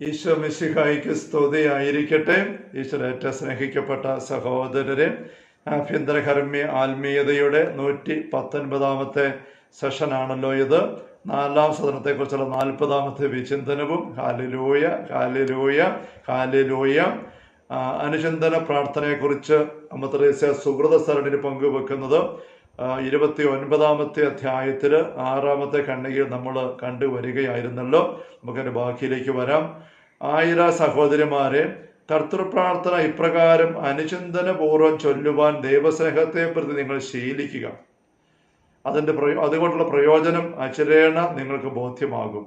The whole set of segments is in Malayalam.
ഈശോ മിശിഹായ്ക്ക് സ്തുതിയായിരിക്കട്ടെ. ഈശ്വരേറ്റ സ്നേഹിക്കപ്പെട്ട സഹോദരരെ, ആഭ്യന്തരകർമ്മി ആത്മീയതയുടെ 119 സെഷനാണല്ലോ ഇത്. 4-ാം സദനത്തെക്കുറിച്ചുള്ള 40-ാമത്തെ വിചിന്തനവും. Hallelujah, hallelujah, hallelujah. അനുചിന്തന പ്രാർത്ഥനയെക്കുറിച്ച് അമ്മ തെരേസ്യ സുഹൃത സരണിന് പങ്കുവെക്കുന്നത് 29-ാമത്തെ അധ്യായത്തിൽ 6-ാമത്തെ ഖണ്ഡികയിൽ നമ്മൾ കണ്ടുവരികയായിരുന്നല്ലോ. നമുക്കതിൻ്റെ ബാക്കിയിലേക്ക് വരാം. 1000 സഹോദരിമാരെ, കർത്തൃപ്രാർത്ഥന ഇപ്രകാരം അനുചിന്തനപൂർവ്വം ചൊല്ലുവാൻ ദൈവസ്നേഹത്തെ പ്രതി നിങ്ങൾ ശീലിക്കുക. അതുകൊണ്ടുള്ള പ്രയോജനം അചരേണ നിങ്ങൾക്ക് ബോധ്യമാകും.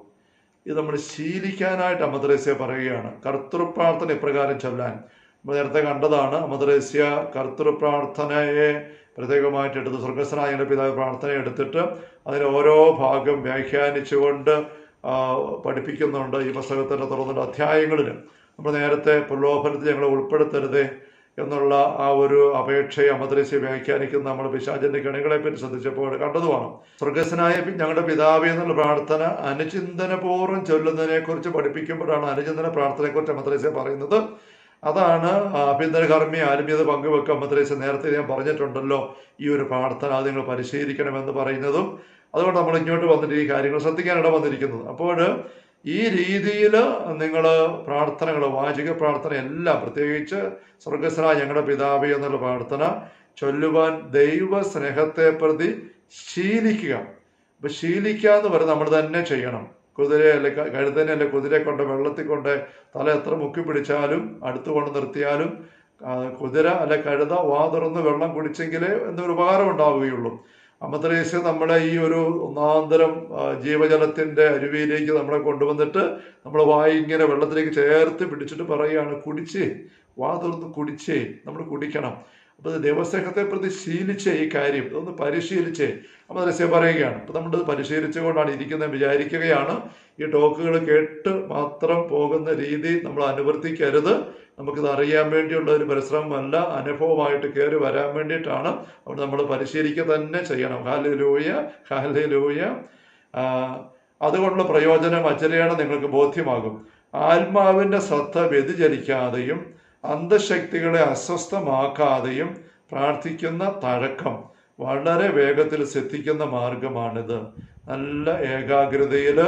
ഇത് നമ്മൾ ശീലിക്കാനായിട്ട് അമ്മ തെരേസ്യ പറയുകയാണ്. കർത്തൃപ്രാർത്ഥന ഇപ്രകാരം ചൊല്ലാൻ നമ്മൾ നേരത്തെ കണ്ടതാണ്. അമ്മ തെരേസ്യ കർത്തൃപ്രാർത്ഥനയെ പ്രത്യേകമായിട്ട് എടുത്ത് സ്വർഗസ്വനായ പിതാവ് പ്രാർത്ഥന എടുത്തിട്ട് അതിന് ഓരോ ഭാഗം വ്യാഖ്യാനിച്ചുകൊണ്ട് പഠിപ്പിക്കുന്നുണ്ട്. ഈ പുസ്തകത്തിൻ്റെ തുറന്നിട്ട് അധ്യായങ്ങളിൽ നമ്മൾ നേരത്തെ പ്രലോഭനത്തിൽ ഞങ്ങളെ ഉൾപ്പെടുത്തരുതേ എന്നുള്ള ആ ഒരു അപേക്ഷയെ അമ്മ തെരേസ്യ വ്യാഖ്യാനിക്കുന്ന നമ്മൾ പിശാചിന്റെ കണികളെ പറ്റി ശ്രദ്ധിച്ചപ്പോൾ കണ്ടതുമാണ്. സ്വർഗസ്വനായ ഞങ്ങളുടെ പിതാവേ എന്നുള്ള പ്രാർത്ഥന അനുചിന്തനപൂർവ്വം ചൊല്ലുന്നതിനെ കുറിച്ച് പഠിപ്പിക്കുമ്പോഴാണ് അനുചിന്തന പ്രാർത്ഥനയെക്കുറിച്ച് അമ്മ തെരേസ്യ പറയുന്നത്. അതാണ് ആഭ്യന്തരകർമ്മി ആത്മീയത പങ്കുവെക്കുക. അമ്മ തെരേസ്യ നേരത്തെ ഞാൻ പറഞ്ഞിട്ടുണ്ടല്ലോ, ഈ ഒരു പ്രാർത്ഥന അത് നിങ്ങൾ പരിശീലിക്കണമെന്ന് പറയുന്നതും. അതുകൊണ്ട് നമ്മൾ ഇങ്ങോട്ട് വന്നിട്ട് ഈ കാര്യങ്ങൾ ശ്രദ്ധിക്കാനിട വന്നിരിക്കുന്നത്. അപ്പോൾ ഈ രീതിയിൽ നിങ്ങൾ പ്രാർത്ഥനകൾ, വാചിക പ്രാർത്ഥന എല്ലാം, പ്രത്യേകിച്ച് സ്വർഗസ്വനായ ഞങ്ങളുടെ പിതാവേ എന്നുള്ള പ്രാർത്ഥന ചൊല്ലുവാൻ ദൈവ സ്നേഹത്തെ പ്രതി ശീലിക്കുക. അപ്പൊ ശീലിക്കുക എന്ന് പറഞ്ഞാൽ നമ്മൾ തന്നെ ചെയ്യണം. കുതിരയല്ലേ, കഴുതനെയല്ലേ കുതിരയെ കൊണ്ട് വെള്ളത്തിൽ കൊണ്ട് തല എത്ര മുക്കി പിടിച്ചാലും അടുത്ത് കൊണ്ട് നിർത്തിയാലും കുതിര അല്ലെ കഴുത വാ തുറന്ന് വെള്ളം കുടിച്ചെങ്കിലേ എന്തൊരു ഉപകാരം ഉണ്ടാവുകയുള്ളൂ. അമ്മ തെരേസ്യ നമ്മളെ ഈ ഒരു ഒന്നാന്തരം ജീവജലത്തിന്റെ അരുവിയിലേക്ക് നമ്മളെ കൊണ്ടുവന്നിട്ട് നമ്മൾ വായി ഇങ്ങനെ വെള്ളത്തിലേക്ക് ചേർത്ത് പിടിച്ചിട്ട് പറയുകയാണ്, കുടിച്ചേ, വാ തുറന്ന് കുടിച്ചേ, നമ്മൾ കുടിക്കണം. അപ്പോൾ ദൈവസ്നേഹത്തെ പ്രതി ശീലിച്ചേ ഈ കാര്യം, ഇതൊന്ന് പരിശീലിച്ചേ അമ്മ തെരേസ്യ പറയുകയാണ്. അപ്പം നമ്മളിത് പരിശീലിച്ചുകൊണ്ടാണ് ഇരിക്കുന്നത് വിചാരിക്കുകയാണ്. ഈ ടോക്കുകൾ കേട്ട് മാത്രം പോകുന്ന രീതി നമ്മൾ അനുവർത്തിക്കരുത്. നമുക്കിത് അറിയാൻ വേണ്ടിയുള്ള ഒരു പരിശ്രമമല്ല, അനുഭവമായിട്ട് കയറി വരാൻ വേണ്ടിയിട്ടാണ്. അവിടെ നമ്മൾ പരിശീലിക്കുക തന്നെ ചെയ്യണം. Hallelujah, hallelujah. അതുകൊണ്ടുള്ള പ്രയോജനം അചരേണ നിങ്ങൾക്ക് ബോധ്യമാകും. ആത്മാവിൻ്റെ ശ്രദ്ധ വ്യതിചലിക്കാതെയും അന്തശക്തികളെ അസ്വസ്ഥമാക്കാതെയും പ്രാർത്ഥിക്കുന്ന തഴക്കം വളരെ വേഗത്തിൽ സിദ്ധിക്കുന്ന മാർഗമാണിത്. നല്ല ഏകാഗ്രതയിൽ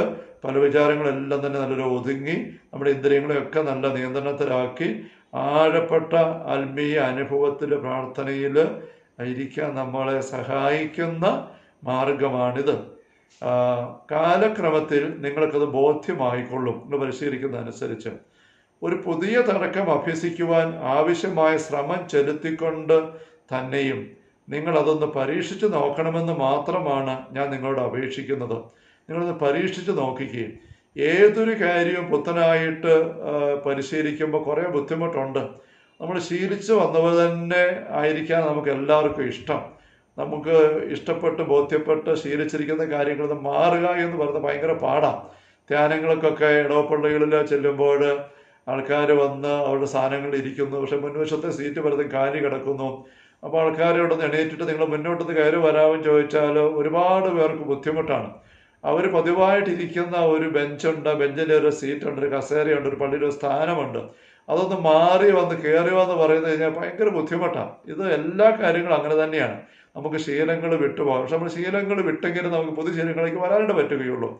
പല വിചാരങ്ങളെല്ലാം തന്നെ നല്ലൊരു ഒതുങ്ങി നമ്മുടെ ഇന്ദ്രിയങ്ങളെയൊക്കെ നല്ല നിയന്ത്രണത്തിലാക്കി ആഴപ്പെട്ട ആത്മീയ അനുഭവത്തിൽ പ്രാർത്ഥനയിൽ ഇരിക്കാൻ നമ്മളെ സഹായിക്കുന്ന മാർഗമാണിത്. കാലക്രമത്തിൽ നിങ്ങൾക്കത് ബോധ്യമായിക്കൊള്ളും. നിങ്ങൾ പരിശീലിക്കുന്നതനുസരിച്ച് ഒരു പുതിയ തടക്കം അഭ്യസിക്കുവാൻ ആവശ്യമായ ശ്രമം ചെലുത്തിക്കൊണ്ട് തന്നെയും നിങ്ങൾ അതൊന്ന് പരീക്ഷിച്ച് നോക്കണമെന്ന് മാത്രമാണ് ഞാൻ നിങ്ങളോട് അപേക്ഷിക്കുന്നത്. നിങ്ങളൊന്ന് പരീക്ഷിച്ച് നോക്കിക്കുകയും ഏതൊരു കാര്യവും പുത്തനായിട്ട് പരിശീലിക്കുമ്പോൾ കുറേ ബുദ്ധിമുട്ടുണ്ട്. നമ്മൾ ശീലിച്ച് വന്നവർ തന്നെ ആയിരിക്കാൻ നമുക്ക് എല്ലാവർക്കും ഇഷ്ടം. നമുക്ക് ഇഷ്ടപ്പെട്ട് ബോധ്യപ്പെട്ട് ശീലിച്ചിരിക്കുന്ന കാര്യങ്ങളിൽ നിന്ന് മാറുക എന്ന് പറയുന്നത് ഭയങ്കര പാടാണ്. ധ്യാനങ്ങൾക്കൊക്കെ ഇടവപ്പള്ളികളിൽ ചെല്ലുമ്പോൾ ആൾക്കാർ വന്ന് അവരുടെ സാധനങ്ങളിൽ ഇരിക്കുന്നു, പക്ഷെ മുൻവശത്തെ സീറ്റ് വെറുതെ കാലി കിടക്കുന്നു. അപ്പോൾ ആൾക്കാരോട് എണീറ്റിട്ട് നിങ്ങൾ മുന്നോട്ടത് കയറി വരാമെന്ന് ചോദിച്ചാൽ ഒരുപാട് പേർക്ക് ബുദ്ധിമുട്ടാണ്. അവർ പതിവായിട്ട് ഇരിക്കുന്ന ഒരു ബെഞ്ചുണ്ട്, ബെഞ്ചിൻ്റെ ഒരു സീറ്റുണ്ട്, ഒരു കസേരയുണ്ട്, ഒരു പള്ളിയിൽ ഒരു സ്ഥാനമുണ്ട്. അതൊന്ന് മാറി വന്ന് കയറി വന്ന് പറയുന്നത് കഴിഞ്ഞാൽ ഭയങ്കര ബുദ്ധിമുട്ടാണ്. ഇത് എല്ലാ കാര്യങ്ങളും അങ്ങനെ തന്നെയാണ്. നമുക്ക് ശീലങ്ങൾ വിട്ടുപോകാം. പക്ഷെ നമ്മൾ ശീലങ്ങൾ വിട്ടെങ്കിലും നമുക്ക് പുതിയ ശീലങ്ങളിലേക്ക് വരാനായിട്ട് പറ്റുകയുള്ളൂ.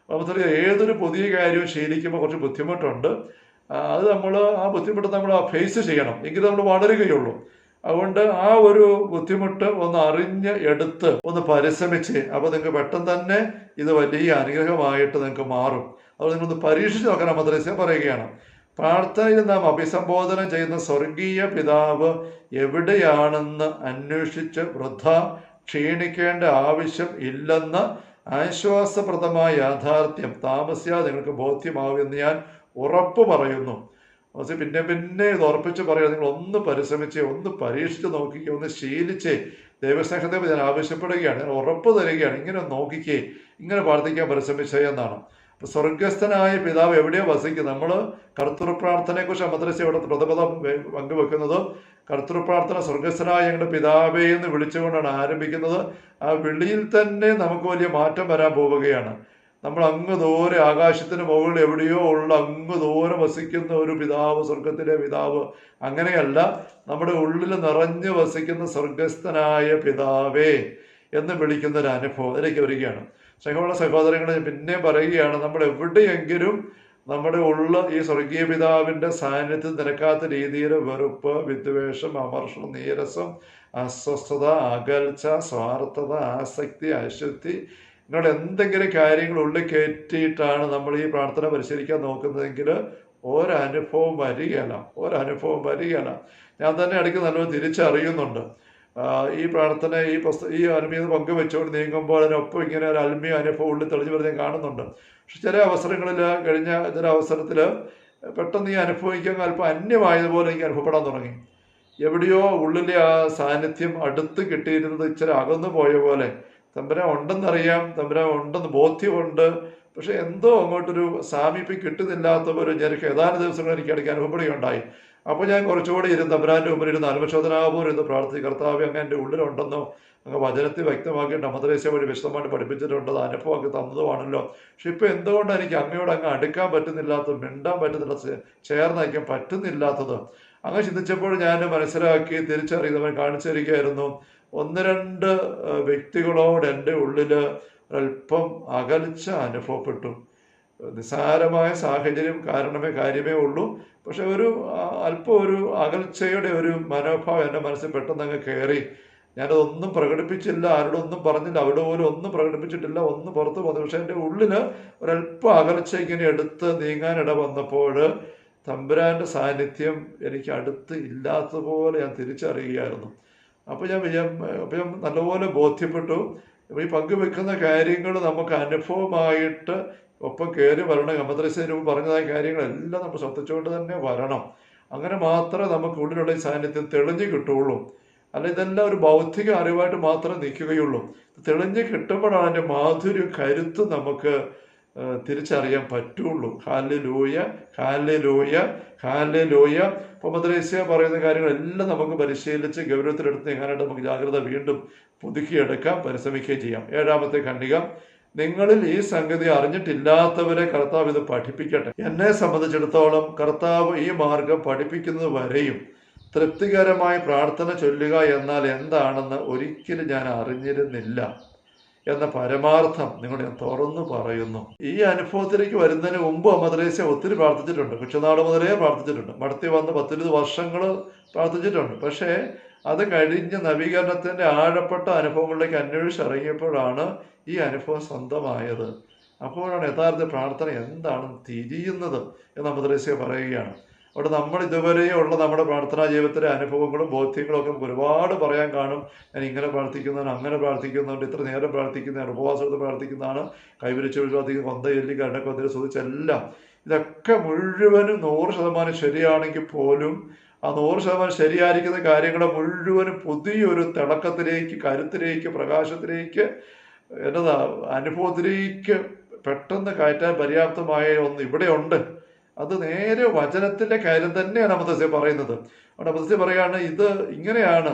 അപ്പോൾ ഏതൊരു പുതിയ കാര്യവും ശീലിക്കുമ്പോൾ കുറച്ച് ബുദ്ധിമുട്ടുണ്ട്. അത് നമ്മൾ ആ ബുദ്ധിമുട്ട് നമ്മൾ ഫേസ് ചെയ്യണം, എങ്കിലും നമ്മൾ വളരുകയുള്ളൂ. അതുകൊണ്ട് ആ ഒരു ബുദ്ധിമുട്ട് ഒന്ന് അറിഞ്ഞ് എടുത്ത് ഒന്ന് പരിശ്രമിച്ച് അപ്പോൾ നിങ്ങൾക്ക് പെട്ടെന്ന് തന്നെ ഇത് വലിയ അനുഗ്രഹമായിട്ട് നിങ്ങൾക്ക് മാറും. അപ്പോൾ നിങ്ങളൊന്ന് പരീക്ഷിച്ച് നോക്കാൻ അമ്മ തെരേസ്യ പറയുകയാണ്. പ്രാർത്ഥനയിൽ നാം അഭിസംബോധന ചെയ്യുന്ന സ്വർഗീയ പിതാവ് എവിടെയാണെന്ന് അന്വേഷിച്ച് വൃഥ ക്ഷീണിക്കേണ്ട ആവശ്യം ഇല്ലെന്ന ആശ്വാസപ്രദമായ യാഥാർത്ഥ്യം താമസിയാതെ നിങ്ങൾക്ക് ബോധ്യമാവുമെന്ന് ഞാൻ ഉറപ്പ് പറയുന്നു. പിന്നെ ഇത് ഉറപ്പിച്ച് പറയുക, നിങ്ങൾ ഒന്ന് പരിശ്രമിച്ച് ഒന്ന് പരീക്ഷിച്ച് നോക്കിക്കുക, ഒന്ന് ശീലിച്ച് ദൈവസ്നേഹത്തെ ഞാൻ ആവശ്യപ്പെടുകയാണ്, ഞാൻ ഉറപ്പ് തരികയാണ്. ഇങ്ങനെ നോക്കിക്കേ, ഇങ്ങനെ പ്രാർത്ഥിക്കാൻ പരിശ്രമിച്ചേ എന്നാണ്. അപ്പൊ സ്വർഗസ്ഥനായ പിതാവ് എവിടെയോ വസിക്കും. നമ്മൾ കർത്തൃപ്രാർത്ഥനയെക്കുറിച്ച് അമ്മ തെരേസ്യ ഇവിടെ പ്രഥമതം പങ്കുവെക്കുന്നത്. കർത്തൃപ്രാർത്ഥന സ്വർഗസ്ഥനായ ഞങ്ങളുടെ പിതാവേ എന്ന് വിളിച്ചുകൊണ്ടാണ് ആരംഭിക്കുന്നത്. ആ വിളിയിൽ തന്നെ നമുക്ക് വലിയ മാറ്റം വരാൻ പോവുകയാണ്. നമ്മൾ അങ്ങ് ദൂരെ ആകാശത്തിന് മുകളിൽ എവിടെയോ ഉള്ള അങ്ങ് ദൂരെ വസിക്കുന്ന ഒരു പിതാവ്, സ്വർഗത്തിലെ പിതാവ്, അങ്ങനെയല്ല, നമ്മുടെ ഉള്ളിൽ നിറഞ്ഞു വസിക്കുന്ന സ്വർഗസ്ഥനായ പിതാവേ എന്ന് വിളിക്കുന്ന ഒരു അനുഭവം അതിലേക്ക് വരികയാണ്. സഹോദരങ്ങളെ, പിന്നെ പറയുകയാണ്, നമ്മൾ എവിടെയെങ്കിലും നമ്മുടെ ഉള്ള ഈ സ്വർഗീയ പിതാവിൻ്റെ സാന്നിധ്യം നിരക്കാത്ത രീതിയിൽ വെറുപ്പ്, വിദ്വേഷം, അമർഷം, നീരസം, അസ്വസ്ഥത, അകൽച്ച, സ്വാർത്ഥത, ആസക്തി, അശുദ്ധി, ഇങ്ങോട്ട് എന്തെങ്കിലും കാര്യങ്ങൾ ഉള്ളിൽ കയറ്റിയിട്ടാണ് നമ്മൾ ഈ പ്രാർത്ഥന പരിശീലിക്കാൻ നോക്കുന്നതെങ്കിൽ ഒരനുഭവം വരികയല്ല. ഞാൻ തന്നെ ഇടയ്ക്ക് നല്ലപോലെ തിരിച്ചറിയുന്നുണ്ട്. ഈ പ്രാർത്ഥന ഈ ആത്മീയത പങ്കുവെച്ചുകൊണ്ട് നീങ്ങുമ്പോൾ അതിനൊപ്പം ഇങ്ങനെ ഒരു ആത്മീയ അനുഭവം ഉള്ളിൽ തെളിഞ്ഞു വരുന്നത് കാണുന്നുണ്ട്. പക്ഷെ ചില അവസരങ്ങളിൽ, കഴിഞ്ഞ ചില അവസരത്തിൽ പെട്ടെന്ന് ഈ അനുഭവിക്കാൻ അല്പം അന്യമായതുപോലെ എനിക്ക് അനുഭവപ്പെടാൻ തുടങ്ങി. എവിടെയോ ഉള്ളിലെ ആ സാന്നിധ്യം അടുത്ത് കിട്ടിയിരുന്നത് ഇച്ചിരി അകന്നു പോയ പോലെ. തമ്പുരാൻ ഉണ്ടെന്നറിയാം, തമ്പുരാൻ ഉണ്ടെന്ന് ബോധ്യമുണ്ട്, പക്ഷെ എന്തോ അങ്ങോട്ടൊരു സാമീപ്യം കിട്ടുന്നില്ലാത്ത ഒരു ഞെരുക്ക് ഏതാനും ദിവസങ്ങൾ എനിക്ക് ഇടയ്ക്ക് അനുഭവപ്പെടുകയുണ്ടായി. അപ്പോൾ ഞാൻ കുറച്ചുകൂടി തമ്പുരാൻ്റെ മുമ്പിൽ ഇരുന്ന് ആത്മശോധനാപൂർവ്വം ഇരുന്ന് പ്രാർത്ഥിച്ച്, കർത്താവ് അങ്ങ് എൻ്റെ ഉള്ളിലുണ്ടെന്നോ അങ്ങ് വചനത്തിൽ വ്യക്തമാക്കിയിട്ട് മദ്രസ വഴി വിശദമായിട്ട് പഠിപ്പിച്ചിട്ടുണ്ട്, അനുഭവമൊക്കെ തന്നതുമാണല്ലോ. പക്ഷെ ഇപ്പോൾ എന്തുകൊണ്ടാണ് എനിക്ക് അങ്ങയോട് അങ്ങ് അടുക്കാൻ പറ്റുന്നില്ലാത്തത്, മിണ്ടാൻ പറ്റുന്നില്ല, ചേർന്നയക്കാൻ പറ്റുന്നില്ലാത്തത്? അങ്ങ് ചിന്തിച്ചപ്പോൾ ഞാൻ മനസ്സിലാക്കി, തിരിച്ചറിയുന്നവൻ കാണിച്ചു തരികയായിരുന്നു. 1-2 വ്യക്തികളോട് എൻ്റെ ഉള്ളിൽ ഒരല്പം അകൽച്ച അനുഭവപ്പെട്ടു. നിസ്സാരമായ സാഹചര്യം കാര്യമേ ഉള്ളൂ. പക്ഷെ അല്പം ഒരു അകൽച്ചയുടെ ഒരു മനോഭാവം എൻ്റെ മനസ്സിൽ പെട്ടെന്ന് അങ്ങ് കയറി. ഞാനതൊന്നും പ്രകടിപ്പിച്ചില്ല, ആരോടൊന്നും പറഞ്ഞില്ല, അവിടെ പോലും ഒന്നും പ്രകടിപ്പിച്ചിട്ടില്ല, ഒന്നും പുറത്ത് വന്നു. പക്ഷെ എൻ്റെ ഉള്ളിൽ ഒരല്പം അകൽച്ച ഇങ്ങനെ എടുത്ത് നീങ്ങാനിട വന്നപ്പോൾ തമ്പുരാൻ്റെ സാന്നിധ്യം എനിക്ക് അടുത്ത് ഇല്ലാത്തതുപോലെ ഞാൻ തിരിച്ചറിയുകയായിരുന്നു. അപ്പോൾ ഞാൻ നല്ലപോലെ ബോധ്യപ്പെട്ടു. ഈ പങ്കുവെക്കുന്ന കാര്യങ്ങൾ നമുക്ക് അനുഭവമായിട്ട് ഒപ്പം കയറി വരണം. മദ്രസയിൽ പറഞ്ഞതായ കാര്യങ്ങളെല്ലാം നമ്മൾ ശ്രദ്ധിച്ചുകൊണ്ട് തന്നെ വരണം. അങ്ങനെ മാത്രമേ നമുക്ക് ഉള്ളിലുള്ള ഈ സാന്നിധ്യം തെളിഞ്ഞു കിട്ടുകയുള്ളൂ. അല്ല, ഇതെല്ലാം ഒരു ബൗദ്ധിക അറിവായിട്ട് മാത്രമേ നിൽക്കുകയുള്ളൂ. തെളിഞ്ഞ് കിട്ടുമ്പോഴാണ് അതിൻ്റെ മാധുര്യം, കരുത്ത് നമുക്ക് തിരിച്ചറിയാൻ പറ്റുള്ളൂ. Hallelujah, hallelujah, hallelujah. അപ്പോൾ മദ്രസ പറയുന്ന കാര്യങ്ങളെല്ലാം നമുക്ക് പരിശീലിച്ച് ഗൗരവത്തിലെടുത്ത് എങ്ങനെയായിട്ട് നമുക്ക് ജാഗ്രത വീണ്ടും പുതുക്കിയെടുക്കാം, പരിശ്രമിക്കുകയും ചെയ്യാം. 7-ാമത്തെ ഖണ്ഡിക, നിങ്ങളിൽ ഈ സംഗതി അറിഞ്ഞിട്ടില്ലാത്തവരെ കർത്താവ് ഇത് പഠിപ്പിക്കട്ടെ. എന്നെ സംബന്ധിച്ചിടത്തോളം കർത്താവ് ഈ മാർഗം പഠിപ്പിക്കുന്നത് വരെയും തൃപ്തികരമായി പ്രാർത്ഥന ചൊല്ലുക എന്നാൽ എന്താണെന്ന് ഒരിക്കലും ഞാൻ അറിഞ്ഞിരുന്നില്ല എന്ന പരമാർത്ഥം നിങ്ങൾ ഞാൻ തുറന്നു പറയുന്നു. ഈ അനുഭവത്തിലേക്ക് വരുന്നതിന് മുമ്പ് മദ്രസ ഒത്തിരി പ്രാർത്ഥിച്ചിട്ടുണ്ട്. കൊച്ചുനാൾ മുതലേ പ്രാർത്ഥിച്ചിട്ടുണ്ട്. മടത്തി വന്ന് 10-20 വർഷങ്ങൾ പ്രാർത്ഥിച്ചിട്ടുണ്ട്. പക്ഷേ അത് കഴിഞ്ഞ് നവീകരണത്തിൻ്റെ ആഴപ്പെട്ട അനുഭവങ്ങളിലേക്ക് അന്വേഷിച്ചിറങ്ങിയപ്പോഴാണ് ഈ അനുഭവം സ്വന്തമായത്. അപ്പോഴാണ് യഥാർത്ഥ പ്രാർത്ഥന എന്താണെന്ന് തിരിയുന്നത് എന്ന് മദ്രസ പറയുകയാണ്. അവിടെ നമ്മൾ ഇതുവരെയുള്ള നമ്മുടെ പ്രാർത്ഥനാ ജീവിതത്തിലെ അനുഭവങ്ങളും ബോധ്യങ്ങളും ഒക്കെ നമുക്ക് ഒരുപാട് പറയാൻ കാണും. ഞാൻ ഇങ്ങനെ പ്രാർത്ഥിക്കുന്നതാണ്, അങ്ങനെ പ്രാർത്ഥിക്കുന്നുണ്ട്, ഇത്ര നേരം പ്രാർത്ഥിക്കുന്നതാണ്, ഉപവാസത്തിൽ പ്രാർത്ഥിക്കുന്നതാണ്, കൈവിരിച്ച് പ്രാർത്ഥിക്കുന്ന, കൊന്ത ചൊല്ലി കണ്ണക്കൊന്തിൽ സ്തുതിച്ചെല്ലാം. ഇതൊക്കെ മുഴുവനും 100% ശരിയാണെങ്കിൽ പോലും ആ 100% ശരിയായിരിക്കുന്ന കാര്യങ്ങളെ മുഴുവനും പുതിയൊരു തിളക്കത്തിലേക്ക്, കരുത്തിലേക്ക്, പ്രകാശത്തിലേക്ക്, അനുഭവത്തിലേക്ക് പെട്ടെന്ന് കയറ്റാൻ പര്യാപ്തമായ ഒന്ന് ഇവിടെയുണ്ട്. അത് നേരെ വചനത്തിൻ്റെ കാര്യം തന്നെയാണ് മദ്രസ പറയുന്നത്. അവിടെ മദ്രസ പറയാണ്, ഇത് ഇങ്ങനെയാണ്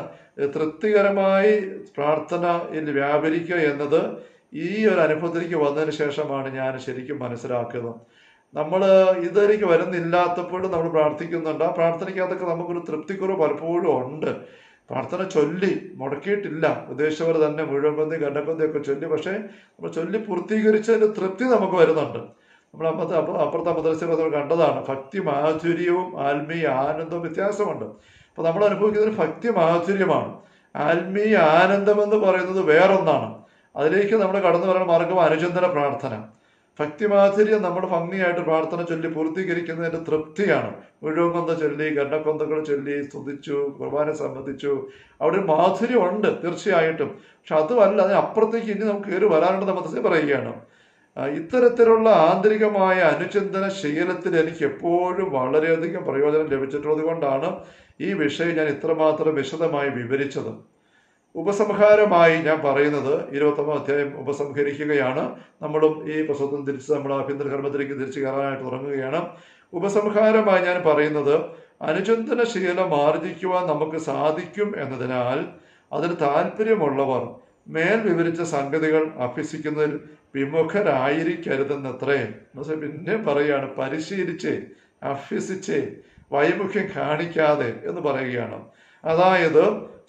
തൃപ്തികരമായി പ്രാർത്ഥനയിൽ വ്യാപരിക്കുക എന്നത് ഈ ഒരു അനുഭവത്തിലേക്ക് വന്നതിന് ശേഷമാണ് ഞാൻ ശരിക്കും മനസ്സിലാക്കുന്നത്. നമ്മൾ ഇതിലേക്ക് വരുന്നില്ലാത്തപ്പോഴും നമ്മൾ പ്രാർത്ഥിക്കുന്നുണ്ട്. ആ പ്രാർത്ഥനയ്ക്കകത്തൊക്കെ നമുക്കൊരു തൃപ്തിക്കുറവ് പലപ്പോഴും ഉണ്ട്. പ്രാർത്ഥന ചൊല്ലി മുടക്കിയിട്ടില്ല, ഉദ്ദേശവർ തന്നെ മുഴുവൻ പന്തി കണ്ടപ്പന്തിയൊക്കെ ചൊല്ലി. പക്ഷേ നമ്മൾ ചൊല്ലി പൂർത്തീകരിച്ചതിൻ്റെ തൃപ്തി നമുക്ക് വരുന്നുണ്ട്. നമ്മൾ അപ്പുറത്തെ മദ്രസയിൽ നമ്മൾ കണ്ടതാണ്, ഭക്തി മാധുര്യവും ആത്മീയ ആനന്ദവും വ്യത്യാസമുണ്ട്. അപ്പോൾ നമ്മൾ അനുഭവിക്കുന്നതിന് ഭക്തി മാധുര്യമാണ്. ആത്മീയ ആനന്ദമെന്ന് പറയുന്നത് വേറൊന്നാണ്. അതിലേക്ക് നമ്മൾ കടന്നു വരുന്ന മാർഗം അനുചിന്തന പ്രാർത്ഥന. ഭക്തിമാധുര്യം നമ്മൾ ഭംഗിയായിട്ട് പ്രാർത്ഥന ചൊല്ലി പൂർത്തീകരിക്കുന്നതിൻ്റെ തൃപ്തിയാണ്. മുഴുവൻ കൊന്ത ചൊല്ലി, ഗണ്ണക്കൊന്തകൾ ചൊല്ലി, സ്തുതിച്ചു, കുർബാന സംബന്ധിച്ചു, അവിടെ ഒരു മാധുര്യമുണ്ട് തീർച്ചയായിട്ടും. പക്ഷെ അതുമല്ല, അതിനപ്പുറത്തേക്ക് ഇനി നമുക്ക് കയറി വരാനുണ്ടെന്ന് മദ്രസ പറയുകയാണ്. ഇത്തരത്തിലുള്ള ആന്തരികമായ അനുചിന്തന ശീലത്തിൽ എനിക്ക് എപ്പോഴും വളരെയധികം പ്രയോജനം ലഭിച്ചിട്ടുള്ളത് കൊണ്ടാണ് ഈ വിഷയം ഞാൻ ഇത്രമാത്രം വിശദമായി വിവരിച്ചത്. ഉപസംഹാരമായി ഞാൻ പറയുന്നത് 21-ാം അധ്യായം ഉപസംഹരിക്കുകയാണ്. നമ്മളും ഈ പുസ്തകത്തിൽ തിരിച്ച് നമ്മൾ ആഭ്യന്തര കർമ്മത്തിലേക്ക് തിരിച്ചു കയറാനായിട്ട് തുടങ്ങുകയാണ്. ഉപസംഹാരമായി ഞാൻ പറയുന്നത്, അനുചിന്തന ശീലം ആർജിക്കുവാൻ നമുക്ക് സാധിക്കും എന്നതിനാൽ അതിന് താല്പര്യമുള്ളവർ മേൽ വിവരിച്ച സംഗതികൾ അഭ്യസിക്കുന്നതിൽ വിമുഖരായിരിക്കരുതെന്നത്രേ. പിന്നെ പറയാണ്, പരിശീലിച്ചേ, അഭ്യസിച്ചേ, വൈമുഖ്യം കാണിക്കാതെ എന്ന് പറയുകയാണ്. അതായത്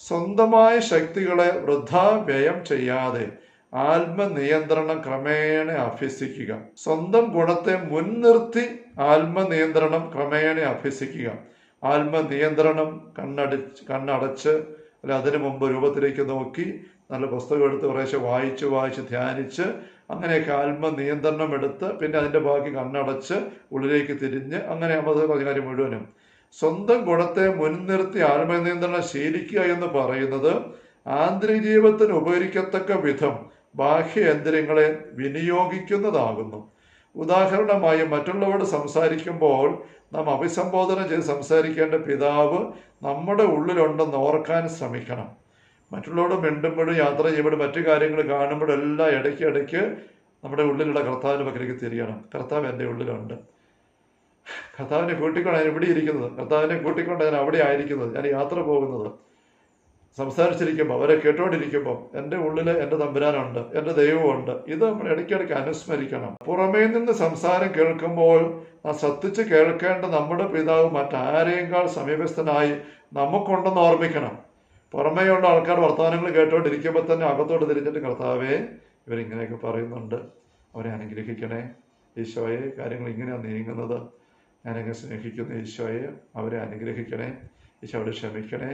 സ്വന്തമായ ശക്തികളെ വൃഥാ വ്യയം ചെയ്യാതെ ആത്മനിയന്ത്രണം ക്രമേണ അഭ്യസിക്കുക. സ്വന്തം ഗുണത്തെ മുൻനിർത്തി ആത്മനിയന്ത്രണം ക്രമേണ അഭ്യസിക്കുക. ആത്മനിയന്ത്രണം കണ്ണടച്ച് അല്ല അതിനു മുമ്പ് രൂപത്തിലേക്ക് നോക്കി നല്ല പുസ്തകം എടുത്ത് കുറേശ്ശെ വായിച്ച് ധ്യാനിച്ച് അങ്ങനെയൊക്കെ ആത്മനിയന്ത്രണം എടുത്ത് പിന്നെ അതിൻ്റെ ബാക്കി കണ്ണടച്ച് ഉള്ളിലേക്ക് തിരിഞ്ഞ് അങ്ങനെ കാര്യം മുഴുവനും സ്വന്തം ഗുണത്തെ മുൻനിർത്തി ആത്മനിയന്ത്രണം ശീലിക്കുക എന്ന് പറയുന്നത് ആന്തരിക ജീവിതത്തിന് ഉപകരിക്കത്തക്ക വിധം ബാഹ്യേന്ദ്രിയങ്ങളെ വിനിയോഗിക്കുന്നതാകുന്നു. ഉദാഹരണമായി മറ്റുള്ളവരോട് സംസാരിക്കുമ്പോൾ നാം അഭിസംബോധന ചെയ്ത് സംസാരിക്കേണ്ട പിതാവ് നമ്മുടെ ഉള്ളിലുണ്ടെന്ന് ഓർക്കാൻ ശ്രമിക്കണം. മറ്റുള്ളവരോട് മിണ്ടുമ്പോഴും യാത്ര ചെയ്യുമ്പോഴും മറ്റു കാര്യങ്ങൾ കാണുമ്പോഴും എല്ലാം ഇടയ്ക്ക് നമ്മുടെ ഉള്ളിലുള്ള കർത്താവിൻ്റെ പക്കലേക്ക് തിരിയണം. കർത്താവ് എൻ്റെ ഉള്ളിലുണ്ട്, കർത്താവിനെ കൂട്ടിക്കൊണ്ട് ഞാൻ ഇവിടെ ഇരിക്കുന്നത്, കർത്താവിനെ കൂട്ടിക്കൊണ്ട് ഞാൻ അവിടെ ആയിരിക്കുന്നത്, ഞാൻ യാത്ര പോകുന്നത്, സംസാരിച്ചിരിക്കുമ്പോൾ അവരെ കേട്ടോണ്ടിരിക്കുമ്പോൾ എൻ്റെ ഉള്ളിൽ എൻ്റെ തമ്പുരാനുണ്ട്, എൻ്റെ ദൈവമുണ്ട്. ഇത് നമ്മൾ ഇടയ്ക്കിടയ്ക്ക് അനുസ്മരിക്കണം. പുറമേ നിന്ന് സംസാരം കേൾക്കുമ്പോൾ ശ്രദ്ധിച്ച് കേൾക്കേണ്ട നമ്മുടെ പിതാവ് മറ്റാരേക്കാൾ സമീപസ്ഥനായി നമുക്കുണ്ടെന്ന് ഓർമ്മിക്കണം. പുറമേയുള്ള ആൾക്കാർ വർത്തമാനങ്ങൾ കേട്ടോണ്ടിരിക്കുമ്പോൾ തന്നെ അകത്തോട്ട് തിരിഞ്ഞിട്ട് കർത്താവേ ഇവരിങ്ങനെയൊക്കെ പറയുന്നുണ്ട്, അവരെ അനുഗ്രഹിക്കണേ ഈശോയെ, കാര്യങ്ങൾ ഇങ്ങനെയാണ് നീങ്ങുന്നത്, ഞാനെങ്ങനെ സ്നേഹിക്കുന്നു ഈശോയെ, അവരെ അനുഗ്രഹിക്കണേ ഈശോ, അവരെ ക്ഷമിക്കണേ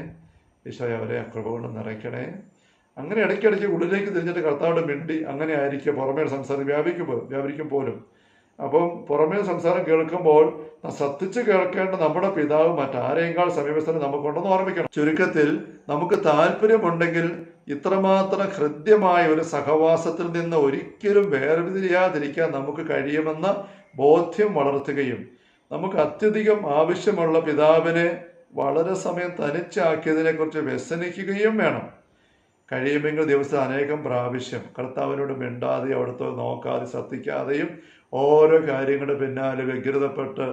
ഈശോയെ, അവരെ കൃപ കൊണ്ട് നിറയ്ക്കണേ. അങ്ങനെ ഇടയ്ക്കിടയ്ക്ക് ഉള്ളിലേക്ക് തിരിഞ്ഞിട്ട് കർത്താവിടെ മിണ്ടി അങ്ങനെ ആയിരിക്കും പുറമേ സംസാരം വ്യാപരിക്കും പോലും. അപ്പം പുറമേ സംസാരം കേൾക്കുമ്പോൾ ശ്രദ്ധിച്ച് കേൾക്കേണ്ട നമ്മുടെ പിതാവ് മറ്റാരേക്കാൾ സമീപസ്ഥനെ നമുക്കുണ്ടെന്ന് ഓർമ്മിക്കണം. ചുരുക്കത്തിൽ നമുക്ക് താല്പര്യമുണ്ടെങ്കിൽ ഇത്രമാത്രം ഹൃദ്യമായ ഒരു സഹവാസത്തിൽ നിന്ന് ഒരിക്കലും വേർതിരിയാതിരിക്കാൻ നമുക്ക് കഴിയുമെന്ന ബോധ്യം വളർത്തുകയും നമുക്ക് അത്യധികം ആവശ്യമുള്ള പിതാവിനെ വളരെ സമയം തനിച്ചാക്കിയതിനെക്കുറിച്ച് വ്യസനിക്കുകയും വേണം. കഴിയുമെങ്കിൽ ദിവസം അനേകം പ്രാവശ്യം കർത്താവിനോട് മിണ്ടാതെ അവിടുത്തെ നോക്കാതെ ശ്രദ്ധിക്കാതെയും ഓരോ കാര്യങ്ങളുടെ പിന്നാലെ വ്യഗ്രതപ്പെട്ട്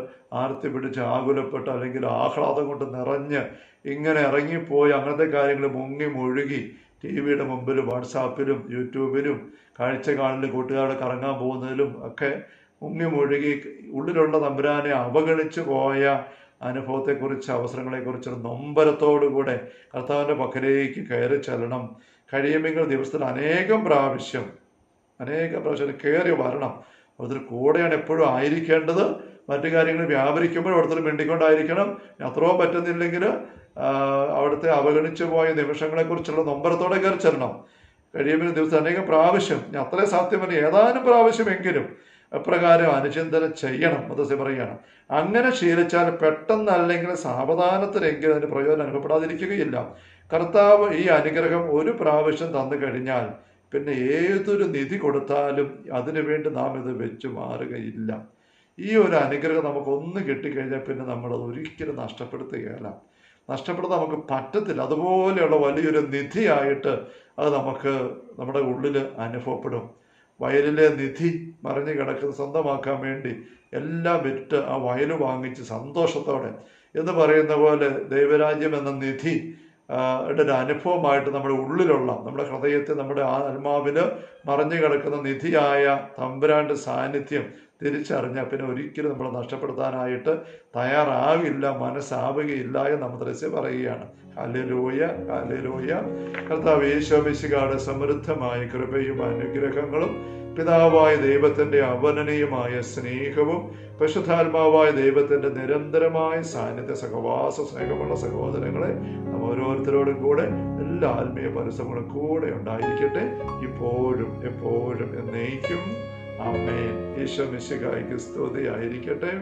ആർത്തി പിടിച്ച് ആകുലപ്പെട്ട് അല്ലെങ്കിൽ ആഹ്ലാദം കൊണ്ട് നിറഞ്ഞ് ഇങ്ങനെ ഇറങ്ങിപ്പോയി അങ്ങനത്തെ കാര്യങ്ങൾ മുങ്ങി മുഴുകി TV-യുടെ മുമ്പിലും വാട്സാപ്പിലും യൂട്യൂബിലും കാഴ്ച കാണലും കൂട്ടുകാരുടെ കറങ്ങാൻ പോകുന്നതിലും ഒക്കെ മുങ്ങി മുഴുകി ഉള്ളിലുള്ള തമ്പുരാനെ അവഗണിച്ചു പോയ അനുഭവത്തെക്കുറിച്ച് അവസരങ്ങളെക്കുറിച്ചൊരു നൊമ്പരത്തോടുകൂടെ കർത്താവിൻ്റെ പക്കലേക്ക് കയറി ചെല്ലണം. കഴിയുമെങ്കിൽ ദിവസത്തിൽ അനേകം പ്രാവശ്യം കയറി വരണം. അവിടുത്തെ കൂടെയാണ് എപ്പോഴും ആയിരിക്കേണ്ടത്. മറ്റു കാര്യങ്ങൾ വ്യാപരിക്കുമ്പോൾ അവിടുത്തെ മിണ്ടിക്കൊണ്ടായിരിക്കണം. അത്രയും പറ്റുന്നില്ലെങ്കിൽ അവിടുത്തെ അവഗണിച്ചു പോയ നിമിഷങ്ങളെക്കുറിച്ചുള്ള നൊമ്പരത്തോടെ കയറി ചെല്ലണം. കഴിയുമെങ്കിൽ ദിവസം അനേകം പ്രാവശ്യം, അത്രയും സാധ്യമല്ല ഏതാനും പ്രാവശ്യമെങ്കിലും എപ്രകാരം അനുചിന്തനം ചെയ്യണം മതസ്യ പറയുകയാണ്. അങ്ങനെ ശീലിച്ചാൽ പെട്ടെന്നല്ലെങ്കിൽ സാവധാനത്തിലെങ്കിലും അതിന് പ്രയോജനം അനുഭവപ്പെടാതിരിക്കുകയില്ല. കർത്താവ് ഈ അനുഗ്രഹം ഒരു പ്രാവശ്യം തന്നു കഴിഞ്ഞാൽ പിന്നെ ഏതൊരു നിധി കൊടുത്താലും അതിനുവേണ്ടി നാം ഇത് വെച്ചു മാറുകയില്ല. ഈ ഒരു അനുഗ്രഹം നമുക്കൊന്ന് കിട്ടിക്കഴിഞ്ഞാൽ പിന്നെ നമ്മളത് ഒരിക്കലും നഷ്ടപ്പെടുത്തുകയില്ല. നഷ്ടപ്പെടുത്താൻ നമുക്ക് പറ്റത്തില്ല. അതുപോലെയുള്ള വലിയൊരു നിധിയായിട്ട് അത് നമുക്ക് നമ്മുടെ ഉള്ളിൽ അനുഭവപ്പെടും. വയലിലെ നിധി മറിഞ്ഞു കിടക്കുന്നത് സ്വന്തമാക്കാൻ വേണ്ടി എല്ലാം വിറ്റ് ആ വയൽ വാങ്ങിച്ച് സന്തോഷത്തോടെ എന്ന് പറയുന്ന പോലെ ദൈവരാജ്യം എന്ന നിധി ഒരു അനുഭവമായിട്ട് നമ്മുടെ ഉള്ളിലുള്ള നമ്മുടെ ഹൃദയത്തിൽ നമ്മുടെ ആത്മാവിൽ മറിഞ്ഞു കിടക്കുന്ന നിധിയായ തമ്പുരാന്റെ സാന്നിധ്യം തിരിച്ചറിഞ്ഞാൽ പിന്നെ ഒരിക്കലും നമ്മൾ നഷ്ടപ്പെടുത്താനായിട്ട് തയ്യാറാവില്ല, മനസ്സാവുകയില്ല എന്ന് നമ്മദ്രസ്യ പറയുകയാണ്. Hallelujah, hallelujah. കർത്താവ് യേശു മിശിഹായുടെ സമൃദ്ധമായ കൃപയും അനുഗ്രഹങ്ങളും പിതാവായ ദൈവത്തിൻ്റെ അവർണ്ണനീയമായ സ്നേഹവും പരിശുദ്ധാത്മാവായ ദൈവത്തിൻ്റെ നിരന്തരമായ സാന്നിധ്യ സഹവാസ സ്നേഹമുള്ള സഹോദരങ്ങളെ നാം ഓരോരുത്തരോടും കൂടെ എല്ലാ ആത്മീയ പരിശ്രമങ്ങളും കൂടെ ഉണ്ടായിരിക്കട്ടെ, ഇപ്പോഴും എപ്പോഴും എന്നേക്കും. ആമേൻ. ഈശോ മിശിഹായ്ക്ക് സ്തുതിയായിരിക്കട്ടെ.